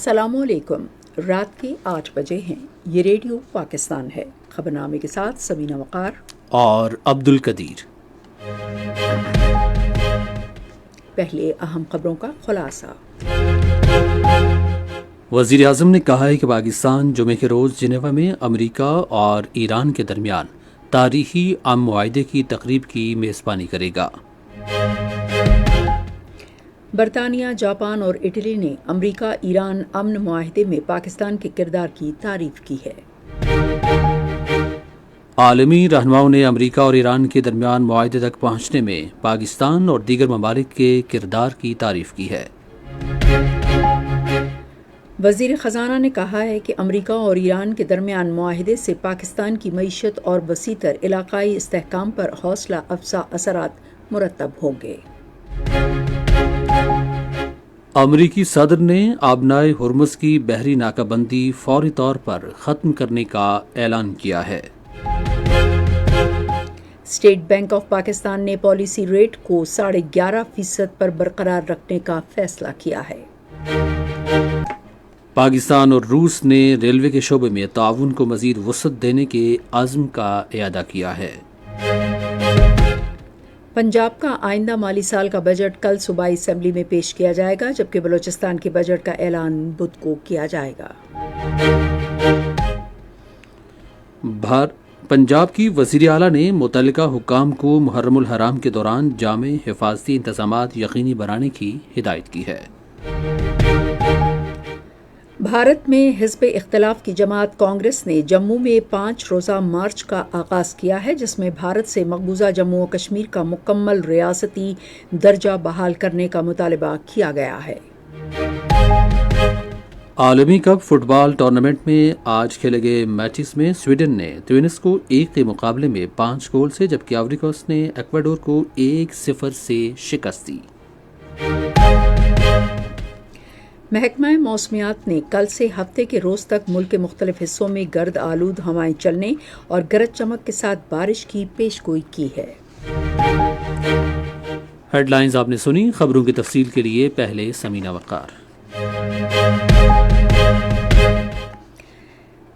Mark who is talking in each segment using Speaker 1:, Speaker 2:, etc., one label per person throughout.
Speaker 1: السلام علیکم۔ رات کے 8 بجے ہیں۔ یہ ریڈیو پاکستان ہے۔ خبرنامے کے ساتھ سمینہ وقار
Speaker 2: اور عبد القدیر۔
Speaker 1: پہلے اہم خبروں کا خلاصہ۔
Speaker 2: وزیر اعظم نے کہا ہے کہ پاکستان جمعے کے روز جنیوا میں امریکہ اور ایران کے درمیان تاریخی امن معاہدے کی تقریب کی میزبانی کرے گا۔
Speaker 1: برطانیہ، جاپان اور اٹلی نے امریکہ ایران امن معاہدے میں پاکستان کے کردار کی تعریف کی ہے۔
Speaker 2: عالمی رہنماؤں نے امریکہ اور ایران کے درمیان معاہدے تک پہنچنے میں پاکستان اور دیگر ممالک کے کردار کی تعریف کی ہے۔
Speaker 1: وزیر خزانہ نے کہا ہے کہ امریکہ اور ایران کے درمیان معاہدے سے پاکستان کی معیشت اور وسیع تر علاقائی استحکام پر حوصلہ افزا اثرات مرتب ہوں گے۔
Speaker 2: امریکی صدر نے آبنائے ہرمز کی بحری ناکہ بندی فوری طور پر ختم کرنے کا اعلان کیا ہے۔
Speaker 1: اسٹیٹ بینک آف پاکستان نے پالیسی ریٹ کو 11.5% پر برقرار رکھنے کا فیصلہ کیا ہے۔
Speaker 2: پاکستان اور روس نے ریلوے کے شعبے میں تعاون کو مزید وسعت دینے کے عزم کا اعادہ کیا ہے۔
Speaker 1: پنجاب کا آئندہ مالی سال کا بجٹ کل صوبائی اسمبلی میں پیش کیا جائے گا، جبکہ بلوچستان کے بجٹ کا اعلان بدھ کو کیا جائے گا۔
Speaker 2: پنجاب کی وزیر اعلیٰ نے متعلقہ حکام کو محرم الحرام کے دوران جامع حفاظتی انتظامات یقینی بنانے کی ہدایت کی ہے۔
Speaker 1: بھارت میں حزب اختلاف کی جماعت کانگریس نے جموں میں 5 روزہ مارچ کا آغاز کیا ہے، جس میں بھارت سے مقبوضہ جموں و کشمیر کا مکمل ریاستی درجہ بحال کرنے کا مطالبہ کیا گیا ہے۔
Speaker 2: عالمی کپ فٹ بال ٹورنامنٹ میں آج کھیلے گئے میچز میں سویڈن نے تیونس کو 1 کے مقابلے میں 5 گول سے، جبکہ آئیوری کوسٹ نے ایکواڈور کو 1-0 سے شکست دی۔
Speaker 1: محکمہ موسمیات نے کل سے ہفتے کے روز تک ملک کے مختلف حصوں میں گرد آلود ہوائیں چلنے اور گرج چمک کے ساتھ بارش کی پیشگوئی کی ہے۔
Speaker 2: ہیڈ لائنز آپ نے سنی۔ خبروں کی تفصیل کے لیے پہلے سمینہ وقار۔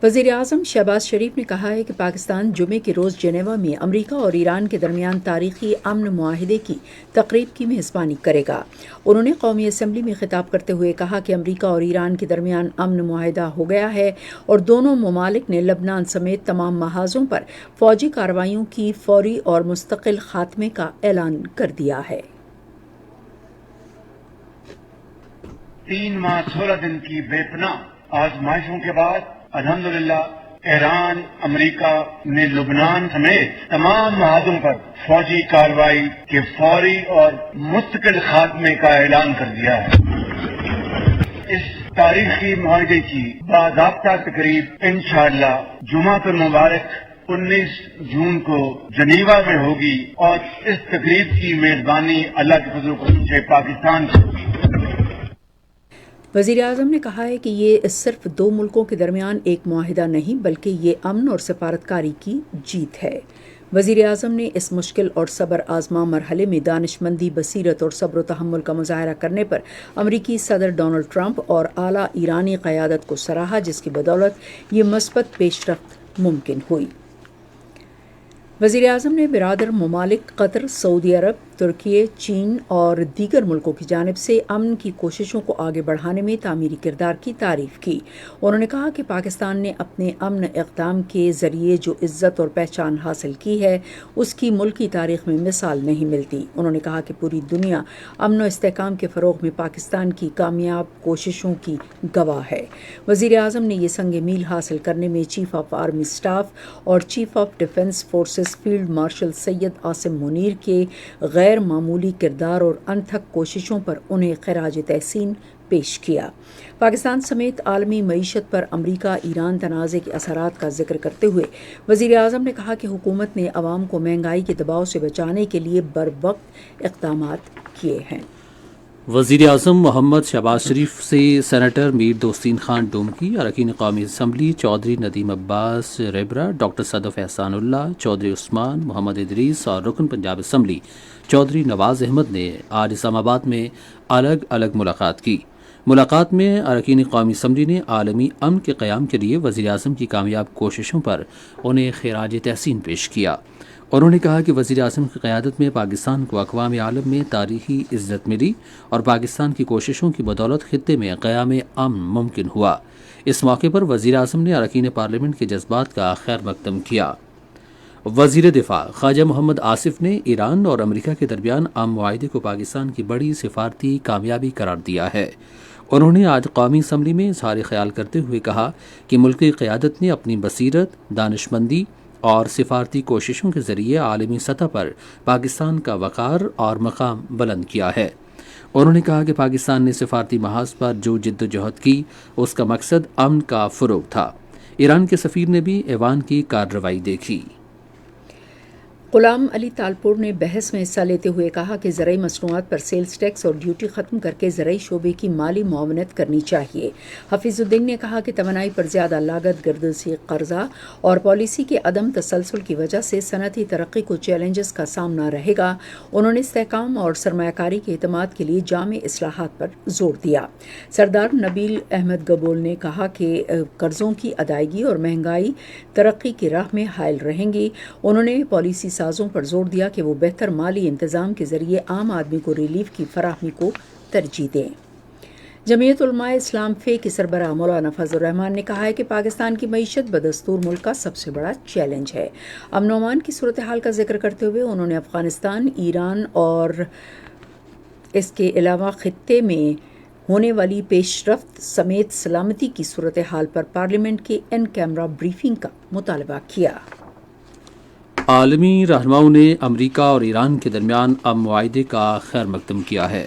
Speaker 1: وزیر اعظم شہباز شریف نے کہا ہے کہ پاکستان جمعے کے روز جنیوا میں امریکہ اور ایران کے درمیان تاریخی امن معاہدے کی تقریب کی میزبانی کرے گا۔ انہوں نے قومی اسمبلی میں خطاب کرتے ہوئے کہا کہ امریکہ اور ایران کے درمیان امن معاہدہ ہو گیا ہے اور دونوں ممالک نے لبنان سمیت تمام محاذوں پر فوجی کارروائیوں کی فوری اور مستقل خاتمے کا اعلان کر دیا ہے۔
Speaker 3: 3 ماہ 16 دن کی بے پناہ آزمائشوں کے بعد الحمدللہ ایران، امریکہ نے لبنان سمیت تمام محاذوں پر فوجی کارروائی کے فوری اور مستقل خاتمے کا اعلان کر دیا ہے۔ اس تاریخی معاہدے کی باضابطہ تقریب انشاءاللہ جمعۃ المبارک 19 جون کو جنیوا میں ہوگی اور اس تقریب کی میزبانی اللہ کے فضل و کرم سے پاکستان سے ہوگی۔
Speaker 1: وزیر اعظم نے کہا ہے کہ یہ صرف 2 ملکوں کے درمیان ایک معاہدہ نہیں بلکہ یہ امن اور سفارتکاری کی جیت ہے۔ وزیر اعظم نے اس مشکل اور صبر آزما مرحلے میں دانش مندی، بصیرت اور صبر و تحمل کا مظاہرہ کرنے پر امریکی صدر ڈونلڈ ٹرمپ اور اعلیٰ ایرانی قیادت کو سراہا، جس کی بدولت یہ مثبت پیش رفت ممکن ہوئی۔ وزیر اعظم نے برادر ممالک قطر، سعودی عرب، ترکی، چین اور دیگر ملکوں کی جانب سے امن کی کوششوں کو آگے بڑھانے میں تعمیری کردار کی تعریف کی۔ انہوں نے کہا کہ پاکستان نے اپنے امن اقدام کے ذریعے جو عزت اور پہچان حاصل کی ہے اس کی ملکی تاریخ میں مثال نہیں ملتی۔ انہوں نے کہا کہ پوری دنیا امن و استحکام کے فروغ میں پاکستان کی کامیاب کوششوں کی گواہ ہے۔ وزیر اعظم نے یہ سنگ میل حاصل کرنے میں چیف آف آرمی اسٹاف اور chief of defence forces field marshal Syed Asim Munir کے غیر معمولی کردار اور انتھک کوششوں پر انہیں خراج تحسین پیش کیا۔ پاکستان سمیت عالمی معیشت پر امریکہ ایران تنازع کے اثرات کا ذکر کرتے ہوئے وزیر اعظم نے کہا کہ حکومت نے عوام کو مہنگائی کے دباؤ سے بچانے کے لیے بروقت اقدامات کیے ہیں۔
Speaker 2: وزیر اعظم محمد شہباز شریف سے سینیٹر میر دوستین خان ڈومکی، اراکین قومی اسمبلی چودھری ندیم عباس ریبرا، ڈاکٹر صدف احسان اللہ، چودھری عثمان محمد ادریس اور رکن پنجاب اسمبلی چودھری نواز احمد نے آج اسلام آباد میں الگ الگ ملاقات کی۔ ملاقات میں اراکین قومی اسمبلی نے عالمی امن کے قیام کے لیے وزیر اعظم کی کامیاب کوششوں پر انہیں خراج تحسین پیش کیا۔ انہوں نے کہا کہ وزیر اعظم کی قیادت میں پاکستان کو اقوام عالم میں تاریخی عزت ملی اور پاکستان کی کوششوں کی بدولت خطے میں قیام امن ممکن ہوا۔ اس موقع پر وزیر اعظم نے اراکین پارلیمنٹ کے جذبات کا خیر مقدم کیا۔ وزیر دفاع خواجہ محمد آصف نے ایران اور امریکہ کے درمیان امن معاہدے کو پاکستان کی بڑی سفارتی کامیابی قرار دیا ہے۔ انہوں نے آج قومی اسمبلی میں اظہار خیال کرتے ہوئے کہا کہ ملک کی قیادت نے اپنی بصیرت، دانشمندی اور سفارتی کوششوں کے ذریعے عالمی سطح پر پاکستان کا وقار اور مقام بلند کیا ہے۔ انہوں نے کہا کہ پاکستان نے سفارتی محاذ پر جو جد و جہد کی اس کا مقصد امن کا فروغ تھا۔ ایران کے سفیر نے بھی ایوان کی کارروائی دیکھی۔
Speaker 1: غلام علی تالپور نے بحث میں حصہ لیتے ہوئے کہا کہ زرعی مصنوعات پر سیلز ٹیکس اور ڈیوٹی ختم کر کے زرعی شعبے کی مالی معاونت کرنی چاہیے۔ حفیظ الدین نے کہا کہ توانائی پر زیادہ لاگت، گردشی قرضہ اور پالیسی کے عدم تسلسل کی وجہ سے صنعتی ترقی کو چیلنجز کا سامنا رہے گا۔ انہوں نے استحکام اور سرمایہ کاری کے اعتماد کے لیے جامع اصلاحات پر زور دیا۔ سردار نبیل احمد گبول نے کہا کہ قرضوں کی ادائیگی اور مہنگائی ترقی کی راہ میں حائل رہیں گی۔ انہوں نے پالیسی سازوں پر زور دیا کہ وہ بہتر مالی انتظام کے ذریعے عام آدمی کو ریلیف کی فراہمی کو ترجیح دیں۔ جمعیت علماء اسلام فے کے سربراہ مولانا فضل الرحمان نے کہا ہے کہ پاکستان کی معیشت بدستور ملک کا سب سے بڑا چیلنج ہے۔ امن و امان کی صورتحال کا ذکر کرتے ہوئے انہوں نے افغانستان، ایران اور اس کے علاوہ خطے میں ہونے والی پیش رفت سمیت سلامتی کی صورتحال پر پارلیمنٹ کے ان کیمرہ بریفنگ کا مطالبہ کیا۔
Speaker 2: عالمی رہنماؤں نے امریکہ اور ایران کے درمیان امن معاہدے کا خیر مقدم کیا ہے۔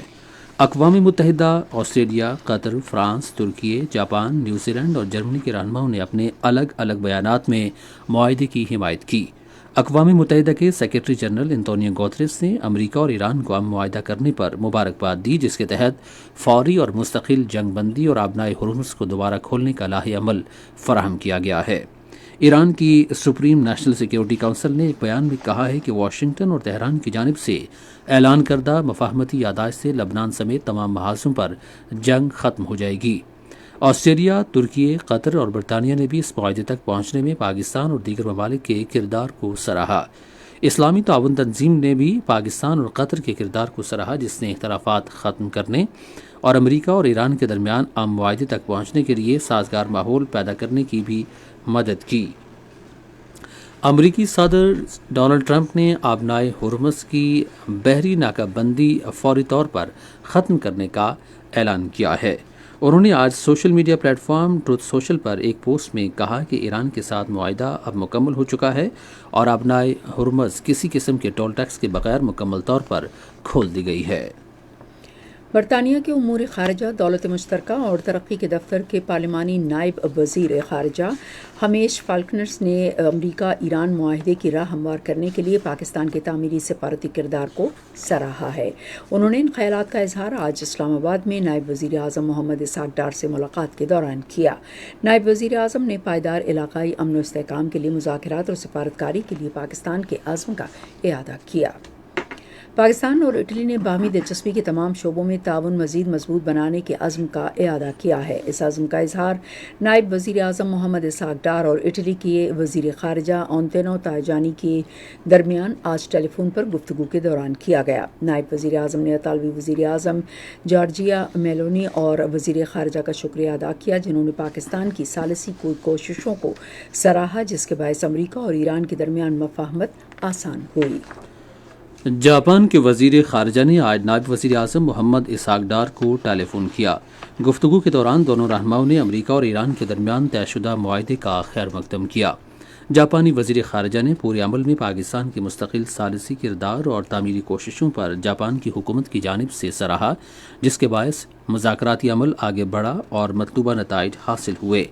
Speaker 2: اقوام متحدہ، آسٹریلیا، قطر، فرانس، ترکی، جاپان، نیوزی لینڈ اور جرمنی کے رہنماؤں نے اپنے الگ الگ بیانات میں معاہدے کی حمایت کی۔ اقوام متحدہ کے سیکرٹری جنرل انتونیو گوتریس نے امریکہ اور ایران کو امن معاہدہ کرنے پر مبارکباد دی، جس کے تحت فوری اور مستقل جنگ بندی اور آبنائے ہرمز کو دوبارہ کھولنے کا لاہ عمل فراہم کیا گیا ہے۔ ایران کی سپریم نیشنل سیکیورٹی کونسل نے ایک بیان میں کہا ہے کہ واشنگٹن اور تہران کی جانب سے اعلان کردہ مفاہمتی یادداشت سے لبنان سمیت تمام محاذوں پر جنگ ختم ہو جائے گی۔ آسٹریلیا، ترکی، قطر اور برطانیہ نے بھی اس معاہدے تک پہنچنے میں پاکستان اور دیگر ممالک کے کردار کو سراہا۔ اسلامی تعاون تنظیم نے بھی پاکستان اور قطر کے کردار کو سراہا، جس نے اختلافات ختم کرنے اور امریکہ اور ایران کے درمیان امن معاہدے تک پہنچنے کے لیے سازگار ماحول پیدا کرنے کی بھی مدد کی۔ امریکی صدر ڈونلڈ ٹرمپ نے آبنائے ہرمز کی بحری ناکہ بندی فوری طور پر ختم کرنے کا اعلان کیا ہے۔ انہوں نے آج social media platform Truth Social پر ایک پوسٹ میں کہا کہ ایران کے ساتھ معاہدہ اب مکمل ہو چکا ہے اور آبنائے ہرمز کسی قسم کے ٹول ٹیکس کے بغیر مکمل طور پر کھول دی گئی ہے۔
Speaker 1: برطانیہ کے امور خارجہ، دولت مشترکہ اور ترقی کے دفتر کے پارلیمانی نائب وزیر خارجہ ہمیش فالکنرز نے امریکہ ایران معاہدے کی راہ ہموار کرنے کے لیے پاکستان کے تعمیری سفارتی کردار کو سراہا ہے۔ انہوں نے ان خیالات کا اظہار آج اسلام آباد میں نائب وزیر اعظم محمد اسحاق ڈار سے ملاقات کے دوران کیا۔ نائب وزیر اعظم نے پائیدار علاقائی امن و استحکام کے لیے مذاکرات اور سفارتکاری کے لیے پاکستان کے عزم کا اعادہ کیا۔ پاکستان اور اٹلی نے باہمی دلچسپی کے تمام شعبوں میں تعاون مزید مضبوط بنانے کے عزم کا اعادہ کیا ہے۔ اس عزم کا اظہار نائب وزیر اعظم محمد اسحاق ڈار اور اٹلی کے وزیر خارجہ آنتونیو تاجانی کے درمیان آج ٹیلی فون پر گفتگو کے دوران کیا گیا۔ نائب وزیر اعظم نے اطالوی وزیر اعظم جارجیا میلونی اور وزیر خارجہ کا شکریہ ادا کیا، جنہوں نے پاکستان کی ثالثی کوششوں کو سراہا، جس کے باعث امریکہ اور ایران کے درمیان مفاہمت آسان ہوئی۔
Speaker 2: جاپان کے وزیر خارجہ نے آج نائب وزیر اعظم محمد اسحاق ڈار کو ٹیلی فون کیا۔ گفتگو کے دوران دونوں رہنماؤں نے امریکہ اور ایران کے درمیان طے شدہ معاہدے کا خیر مقدم کیا۔ جاپانی وزیر خارجہ نے پورے عمل میں پاکستان کی مستقل ثالثی کردار اور تعمیری کوششوں پر جاپان کی حکومت کی جانب سے سراہا، جس کے باعث مذاکراتی عمل آگے بڑھا اور مطلوبہ نتائج حاصل ہوئے۔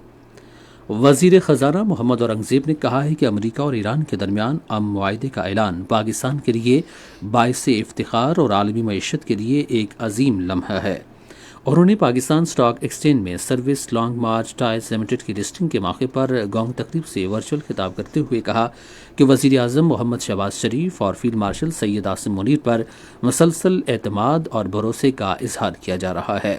Speaker 2: وزیر خزانہ محمد اورنگزیب نے کہا ہے کہ امریکہ اور ایران کے درمیان امن معاہدے کا اعلان پاکستان کے لیے باعث افتخار اور عالمی معیشت کے لیے ایک عظیم لمحہ ہے۔ انہوں نے پاکستان اسٹاک ایکسچینج میں service long march tyres limited کی لسٹنگ کے موقع پر گونگ تقریب سے ورچوئل خطاب کرتے ہوئے کہا کہ وزیر اعظم محمد شہباز شریف اور فیلڈ مارشل سید عاصم منیر پر مسلسل اعتماد اور بھروسے کا اظہار کیا جا رہا ہے۔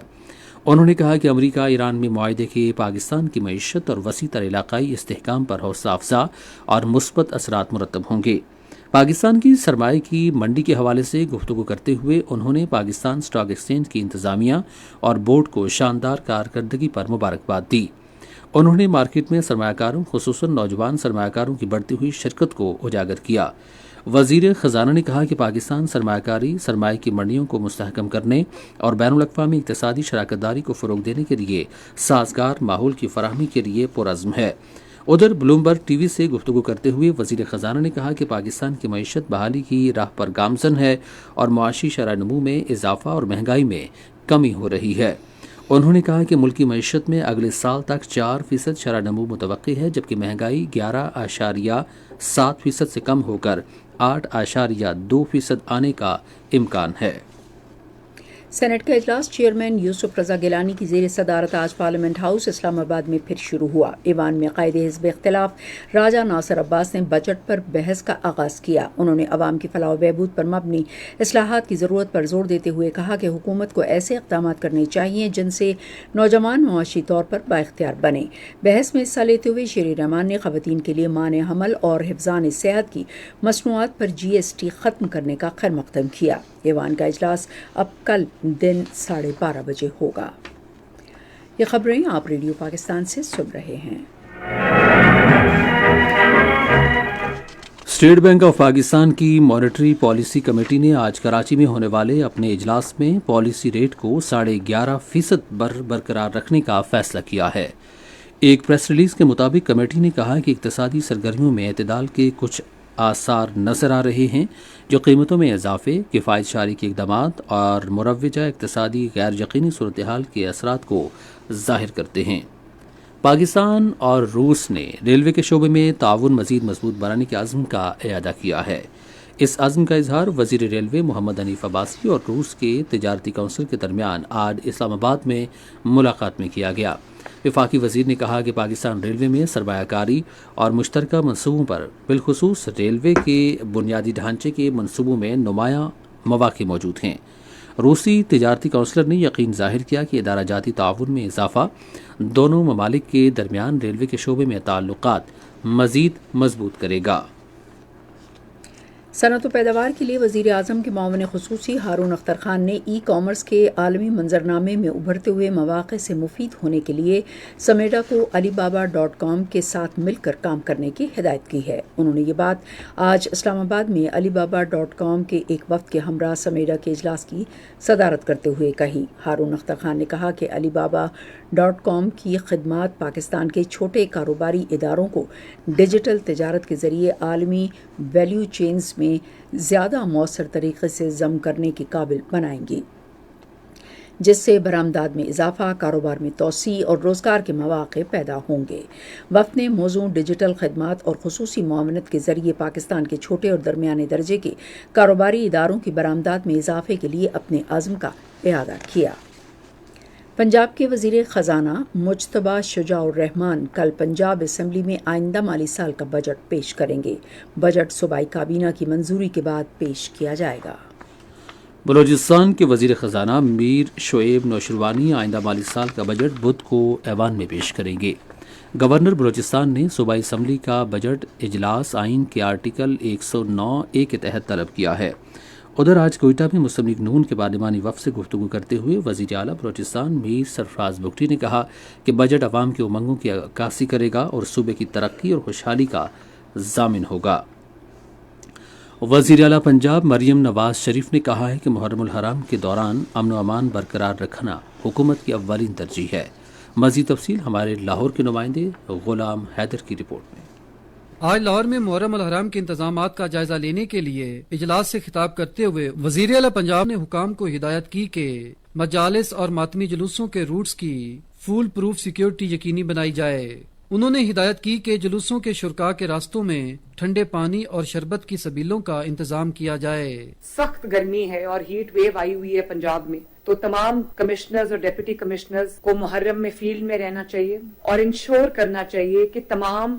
Speaker 2: انہوں نے کہا کہ امریکہ ایران میں معاہدے کے پاکستان کی معیشت اور وسیع تر علاقائی استحکام پر حوصلہ افزا اور مثبت اثرات مرتب ہوں گے۔ پاکستان کی سرمایہ کی منڈی کے حوالے سے گفتگو کرتے ہوئے انہوں نے پاکستان اسٹاک ایکسچینج کی انتظامیہ اور بورڈ کو شاندار کارکردگی پر مبارکباد دی۔ انہوں نے مارکیٹ میں سرمایہ کاروں خصوصاً نوجوان سرمایہ کاروں کی بڑھتی ہوئی شرکت کو اجاگر کیا۔ وزیر خزانہ نے کہا کہ پاکستان سرمایہ کاری، سرمایہ کی منڈیوں کو مستحکم کرنے اور بین الاقوامی اقتصادی شراکت داری کو فروغ دینے کے لیے سازگار ماحول کی فراہمی کے لیے پرعزم ہے۔ ادھر بلومبرگ ٹی وی سے گفتگو کرتے ہوئے وزیر خزانہ نے کہا کہ پاکستان کی معیشت بحالی کی راہ پر گامزن ہے اور معاشی شرح نمو میں اضافہ اور مہنگائی میں کمی ہو رہی ہے۔ انہوں نے کہا کہ ملکی معیشت میں اگلے سال تک 4% شرح نمو متوقع ہے، جبکہ مہنگائی 11.7% سے کم ہو کر 8.2% آنے کا امکان ہے۔
Speaker 1: سینٹ کا اجلاس چیئرمین یوسف رضا گیلانی کی زیر صدارت آج پارلیمنٹ ہاؤس اسلام آباد میں پھر شروع ہوا۔ ایوان میں قائد حزب اختلاف راجہ ناصر عباس نے بجٹ پر بحث کا آغاز کیا۔ انہوں نے عوام کی فلاح و بہبود پر مبنی اصلاحات کی ضرورت پر زور دیتے ہوئے کہا کہ حکومت کو ایسے اقدامات کرنے چاہیے جن سے نوجوان معاشی طور پر بااختیار بنے۔ بحث میں حصہ لیتے ہوئے شیر رحمان نے خواتین کے لیے مانع حمل اور حفظان صحت کی مصنوعات پر GST ختم کرنے کا خیر مقدم کیا۔ ایوان کا اجلاس اب کل دن 12:30 بجے ہوگا۔ یہ خبریں آپ ریڈیو پاکستان سے سن رہے ہیں۔
Speaker 2: اسٹیٹ بینک آف پاکستان کی مانیٹری پالیسی کمیٹی نے آج کراچی میں ہونے والے اپنے اجلاس میں پالیسی ریٹ کو 11.5% برقرار رکھنے کا فیصلہ کیا ہے۔ ایک پریس ریلیز کے مطابق کمیٹی نے کہا کہ اقتصادی سرگرمیوں میں اعتدال کے کچھ آثار نظر آ رہے ہیں جو قیمتوں میں اضافے، کفایت شعاری کے اقدامات اور مروجہ اقتصادی غیر یقینی صورتحال کے اثرات کو ظاہر کرتے ہیں۔ پاکستان اور روس نے ریلوے کے شعبے میں تعاون مزید مضبوط بنانے کے عزم کا اعادہ کیا ہے۔ اس عزم کا اظہار وزیر ریلوے محمد حنیف عباسی اور روس کے تجارتی کونسل کے درمیان آج اسلام آباد میں ملاقات میں کیا گیا۔ وفاقی وزیر نے کہا کہ پاکستان ریلوے میں سرمایہ کاری اور مشترکہ منصوبوں پر بالخصوص ریلوے کے بنیادی ڈھانچے کے منصوبوں میں نمایاں مواقع موجود ہیں۔ روسی تجارتی کونسلر نے یقین ظاہر کیا کہ ادارہ جاتی تعاون میں اضافہ دونوں ممالک کے درمیان ریلوے کے شعبے میں تعلقات مزید مضبوط کرے گا۔
Speaker 1: صنعت و پیداوار کے لیے وزیر اعظم کے معاون خصوصی ہارون اختر خان نے ای کامرس کے عالمی منظرنامے میں ابھرتے ہوئے مواقع سے مفید ہونے کے لیے سمیڈا کو alibaba.com کے ساتھ مل کر کام کرنے کی ہدایت کی ہے۔ انہوں نے یہ بات آج اسلام آباد میں alibaba.com کے ایک وفد کے ہمراہ سمیڈا کے اجلاس کی صدارت کرتے ہوئے کہی۔ ہارون اختر خان نے کہا کہ alibaba.com کی خدمات پاکستان کے چھوٹے کاروباری اداروں کو ڈیجیٹل تجارت کے ذریعے عالمی ویلیو چینز میں زیادہ مؤثر طریقے سے ضم کرنے کے قابل بنائیں گی، جس سے برآمدات میں اضافہ، کاروبار میں توسیع اور روزگار کے مواقع پیدا ہوں گے۔ وفد نے موضوع ڈیجیٹل خدمات اور خصوصی معاونت کے ذریعے پاکستان کے چھوٹے اور درمیانے درجے کے کاروباری اداروں کی برآمدات میں اضافے کے لیے اپنے عزم کا اعادہ کیا۔ پنجاب کے وزیر خزانہ مجتبیٰ شجاع الرحمان کل پنجاب اسمبلی میں آئندہ مالی سال کا بجٹ پیش کریں گے۔ بجٹ صوبائی کابینہ کی منظوری کے بعد پیش کیا جائے گا۔
Speaker 2: بلوچستان کے وزیر خزانہ میر شعیب نوشروانی آئندہ مالی سال کا بجٹ بدھ کو ایوان میں پیش کریں گے۔ گورنر بلوچستان نے صوبائی اسمبلی کا بجٹ اجلاس آئین کے آرٹیکل 109(a) کے تحت طلب کیا ہے۔ ادھر آج کوئٹہ میں مسلم لیگ نون کے پارلیمانی وفد سے گفتگو کرتے ہوئے وزیر اعلیٰ بلوچستان میر سرفراز بگٹی نے کہا کہ بجٹ عوام کے امنگوں کی عکاسی کرے گا اور صوبے کی ترقی اور خوشحالی کا ضامن ہوگا۔ وزیر اعلیٰ پنجاب مریم نواز شریف نے کہا ہے کہ محرم الحرام کے دوران امن و امان برقرار رکھنا حکومت کی اولین ترجیح ہے۔ مزید تفصیل ہمارے لاہور کے نمائندے غلام حیدر کی رپورٹ میں۔
Speaker 4: آج لاہور میں محرم الحرام کے انتظامات کا جائزہ لینے کے لیے اجلاس سے خطاب کرتے ہوئے وزیر اعلیٰ پنجاب نے حکام کو ہدایت کی کہ مجالس اور ماتمی جلوسوں کے روٹس کی فول پروف سیکیورٹی یقینی بنائی جائے۔ انہوں نے ہدایت کی کہ جلوسوں کے شرکاء کے راستوں میں ٹھنڈے پانی اور شربت کی سبیلوں کا انتظام کیا جائے۔
Speaker 5: سخت گرمی ہے اور ہیٹ ویو آئی ہوئی ہے پنجاب میں، تو تمام کمشنرز اور ڈپٹی کمشنرز کو محرم میں فیلڈ میں رہنا چاہیے اور انشور کرنا چاہیے کہ تمام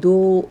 Speaker 1: 2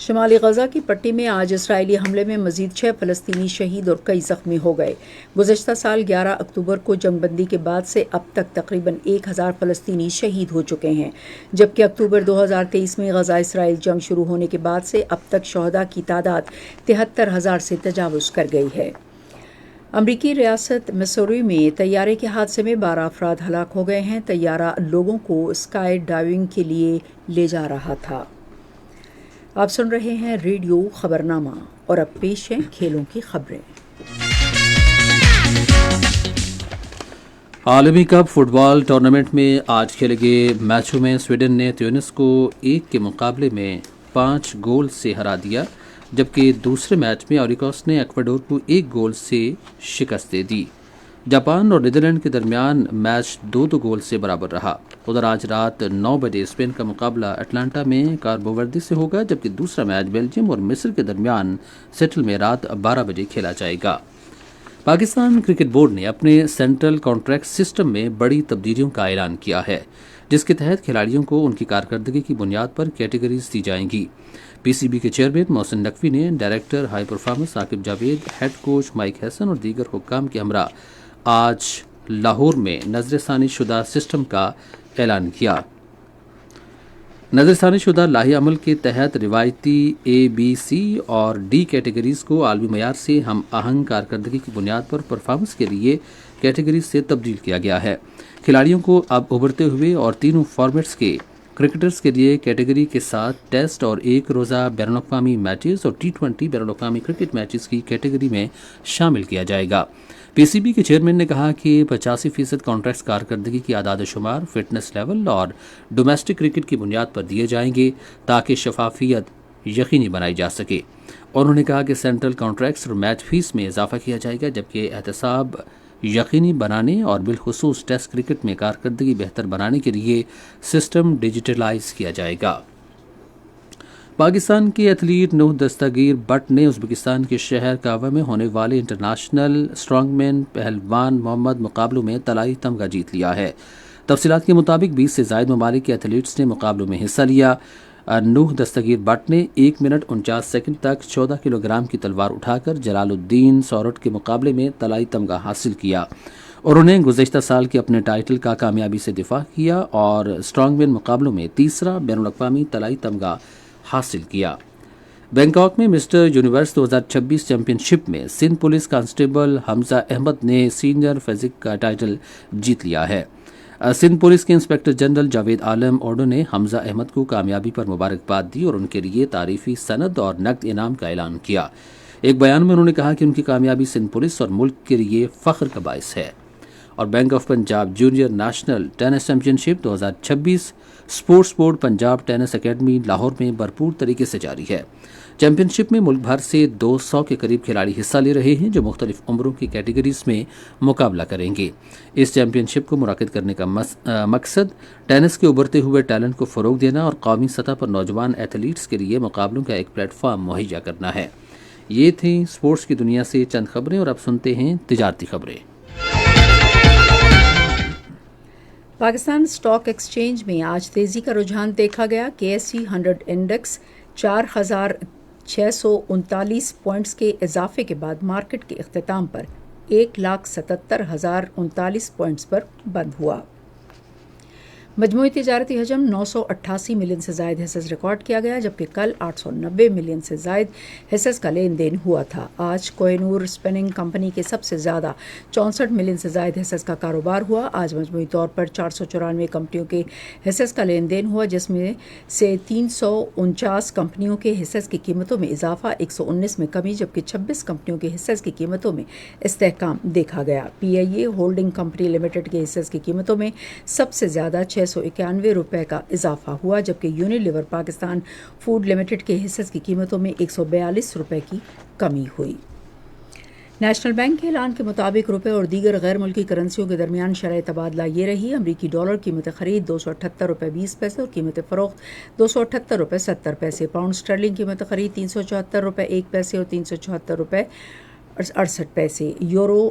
Speaker 1: شمالی غزہ کی پٹی میں آج اسرائیلی حملے میں مزید 6 فلسطینی شہید اور کئی زخمی ہو گئے۔ گزشتہ سال 11 اکتوبر کو جنگ بندی کے بعد سے اب تک تقریباً 1000 فلسطینی شہید ہو چکے ہیں، جبکہ اکتوبر 2023 میں غزہ اسرائیل جنگ شروع ہونے کے بعد سے اب تک شہداء کی تعداد 73,000 سے تجاوز کر گئی ہے۔ امریکی ریاست مسوری میں طیارے کے حادثے میں 12 افراد ہلاک ہو گئے ہیں۔ طیارہ لوگوں کو اسکائی ڈائیونگ کے لیے لے جا رہا تھا۔ آپ سن رہے ہیں ریڈیو خبرنامہ اور اب پیش ہیں کھیلوں کی خبریں۔
Speaker 2: عالمی کپ فٹ بال ٹورنامنٹ میں آج کھیلے گئے میچوں میں سویڈن نے تیونس کو 1 کے مقابلے میں 5 گول سے ہرا دیا، جبکہ دوسرے میچ میں اوریکوس نے ایکواڈور کو 1 گول سے شکست دے دی۔ جاپان اور نیدرلینڈ کے درمیان میچ 2 گول سے برابر رہا۔ ادھر آج رات 9 بجے اسپین کا مقابلہ اٹلانٹا میں کاربو وردی سے ہوگا، جبکہ دوسرا میچ بیلجیم اور مصر کے درمیان سیٹل میں رات 12 بجے کھیلا جائے گا۔ پاکستان کرکٹ بورڈ نے اپنے سینٹرل کانٹریکٹ سسٹم میں بڑی تبدیلیوں کا اعلان کیا ہے، جس کے تحت کھلاڑیوں کو ان کی کارکردگی کی بنیاد پر کیٹیگریز دی جائیں گی۔ پی سی بی کے چیئرمین محسن نقوی نے director high performance Saqib Javed, head coach Mike Hesson اور دیگر حکام کے ہمراہ آج لاہور میں نظر ثانی شدہ سسٹم کا اعلان کیا۔ نظر ثانی شدہ لاہی عمل کے تحت روایتی اے بی سی اور ڈی کیٹیگریز کو عالمی معیار سے ہم آہنگ کارکردگی کی بنیاد پر پرفارمنس کے لیے کیٹیگریز سے تبدیل کیا گیا ہے۔ کھلاڑیوں کو اب ابھرتے ہوئے اور تینوں فارمیٹس کے کرکٹرز کے لیے کیٹیگری کے ساتھ ٹیسٹ اور 1 روزہ بین الاقوامی میچز اور T20 بین الاقوامی کرکٹ میچز کی کیٹیگری میں شامل کیا جائے گا۔ پی سی بی کے چیئرمین نے کہا کہ 85% کانٹریکٹس کارکردگی کی اعداد و شمار، فٹنس لیول اور ڈومیسٹک کرکٹ کی بنیاد پر دیے جائیں گے تاکہ شفافیت یقینی بنائی جا سکے۔ انہوں نے کہا کہ سینٹرل کانٹریکٹس اور میچ فیس میں اضافہ کیا جائے گا، جبکہ احتساب یقینی بنانے اور بالخصوص ٹیسٹ کرکٹ میں کارکردگی بہتر بنانے کے لیے سسٹم ڈیجیٹلائز کیا جائے گا۔ پاکستان کے ایتھلیٹ نوح دستگیر بٹ نے ازبکستان کے شہر کاوا میں ہونے والے انٹرنیشنل اسٹرانگ مین پہلوان محمد مقابلوں میں طلائی تمغہ جیت لیا ہے۔ تفصیلات کے مطابق 20 سے زائد ممالک کے ایتھلیٹس نے مقابلوں میں حصہ لیا۔ نوح دستگیر بٹ نے 1 منٹ 49 سیکنڈ تک 14 کلو گرام کی تلوار اٹھا کر جلال الدین سورٹ کے مقابلے میں طلائی تمغہ حاصل کیا۔ انہوں نے گزشتہ سال کے اپنے ٹائٹل کا کامیابی سے دفاع کیا اور اسٹرانگ مین مقابلوں میں تیسرا بین الاقوامی طلائی تمغہ حاصل کیا۔ بینکاک میں مسٹر یونیورس 2026 چیمپئن شپ میں سندھ پولیس کانسٹیبل حمزہ احمد نے سینئر فزک کا ٹائٹل جیت لیا ہے۔ سندھ پولیس کے انسپکٹر جنرل جاوید عالم اوڈو نے حمزہ احمد کو کامیابی پر مبارکباد دی اور ان کے لیے تعریفی سند اور نقد انعام کا اعلان کیا۔ ایک بیان میں انہوں نے کہا کہ ان کی کامیابی سندھ پولیس اور ملک کے لیے فخر کا باعث ہے۔ اور bank of Punjab junior national tennis championship 2026 sports board Punjab tennis academy Lahore میں بھرپور طریقے سے جاری ہے۔ چیمپئن شپ میں ملک بھر سے 200 کے قریب کھلاڑی حصہ لے رہے ہیں، جو مختلف عمروں کی کیٹیگریز میں مقابلہ کریں گے۔ اس چیمپئن شپ کو منعقد کرنے کا مقصد ٹینس کے ابھرتے ہوئے ٹیلنٹ کو فروغ دینا اور قومی سطح پر نوجوان ایتھلیٹس کے لیے مقابلوں کا ایک پلیٹ فارم مہیا کرنا ہے۔ یہ تھیں اسپورٹس کی دنیا سے چند خبریں، اور اب سنتے ہیں تجارتی خبریں۔
Speaker 1: پاکستان اسٹاک ایکسچینج میں آج تیزی کا رجحان دیکھا گیا۔ KSE 100 انڈیکس 4,639 پوائنٹس کے اضافے کے بعد مارکیٹ کے اختتام پر 1,77,039 پوائنٹس پر بند ہوا۔ مجموعی تجارتی حجم 988 ملین سے زائد حصص ریکارڈ کیا گیا، جبکہ کل 890 ملین سے زائد حصص کا لین دین ہوا تھا۔ آج کوہ نور اسپننگ کمپنی کے سب سے زیادہ 64 ملین سے زائد حصص کا کاروبار ہوا۔ آج مجموعی طور پر 494 کمپنیوں کے حصص کا لین دین ہوا، جس میں سے 349 کمپنیوں کے حصص کی قیمتوں میں اضافہ، 119 میں کمی، جبکہ 26 کمپنیوں کے حصص کی قیمتوں میں استحکام دیکھا گیا۔ PIA ہولڈنگ کمپنی لمیٹڈ کے حصص کی قیمتوں میں سب سے زیادہ 691 روپے کا اضافہ ہوا، جبکہ یونیلیور پاکستان فوڈ لمیٹڈ کے حصص کی قیمتوں میں 142 روپے کی کمی ہوئی۔ نیشنل بینک کے اعلان کے مطابق روپے اور دیگر غیر ملکی کرنسیوں کے درمیان شرح تبادلہ یہ رہی۔ امریکی ڈالر قیمت خرید 278 روپے 20 پیسے اور قیمت فروخت 278 روپے 70 پیسے۔ پاؤنڈ اسٹرلنگ قیمت خرید 374 روپے 1 پیسے اور 374 روپے 68 پیسے۔ یورو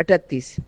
Speaker 6: 38,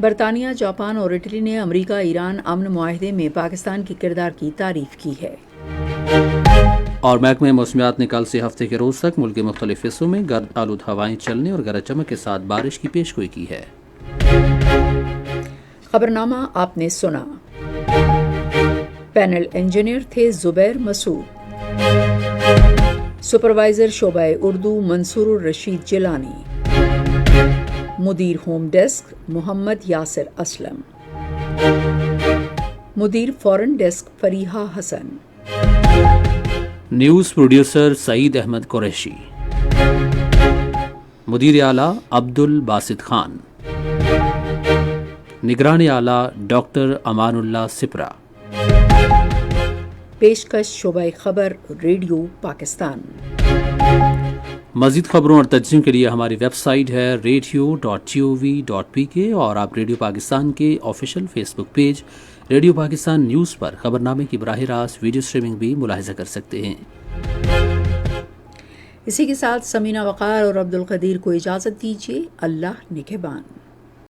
Speaker 1: برطانیہ، جاپان اور اٹلی نے امریکہ ایران امن معاہدے میں پاکستان کے کردار کی تعریف کی ہے۔
Speaker 2: اور محکمہ موسمیات نے کل سے ہفتے کے روز تک ملک کے مختلف حصوں میں گرد آلود ہوائیں چلنے اور گرج چمک کے ساتھ بارش کی پیشگوئی کی ہے۔
Speaker 1: خبرنامہ آپ نے سنا۔ پینل انجینئر تھے زبیر مسعود، سپروائزر شعبہ اردو منصور الرشید جیلانی، مدیر ہوم ڈیسک محمد یاسر اسلم، مدیر فورن ڈیسک فریحہ حسن،
Speaker 2: نیوز پروڈیوسر سعید احمد قریشی، مدیر اعلیٰ عبد الباسط خان، نگران اعلیٰ ڈاکٹر امان اللہ سپرا۔
Speaker 1: پیشکش شعبہ خبر ریڈیو پاکستان۔
Speaker 2: مزید خبروں اور تجزیوں کے لیے ہماری ویب سائٹ ہے radio.gov.pk اور آپ ریڈیو پاکستان کے آفیشیل فیس بک پیج ریڈیو پاکستان نیوز پر خبرنامے کی براہ راست ویڈیو اسٹریمنگ بھی ملاحظہ کر سکتے ہیں۔
Speaker 1: اسی کے ساتھ سمینہ وقار اور عبد القدیر کو اجازت دیجیے۔ اللہ نگہبان۔